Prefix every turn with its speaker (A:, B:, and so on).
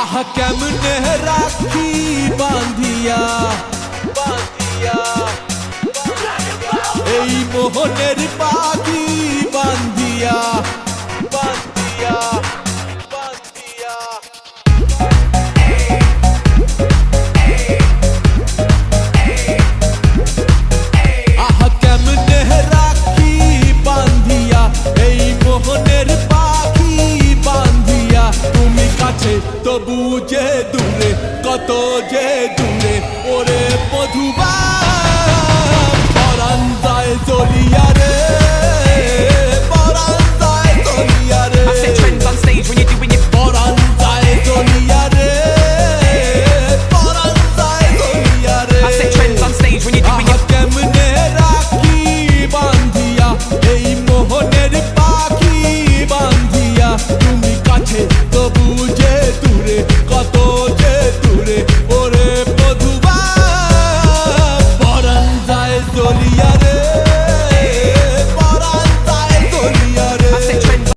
A: আহ কেমনে রাখি বাঁধিয়া বাঁধিয়া এই মোহনের পাখি বাঁধিয়া বাঁধিয়া বাঁধিয়া আহ কেমনে রাখি বাঁধিয়া এই মোহনের পাখি বাঁধিয়া তুমি কাছে তবু যে দূরে কত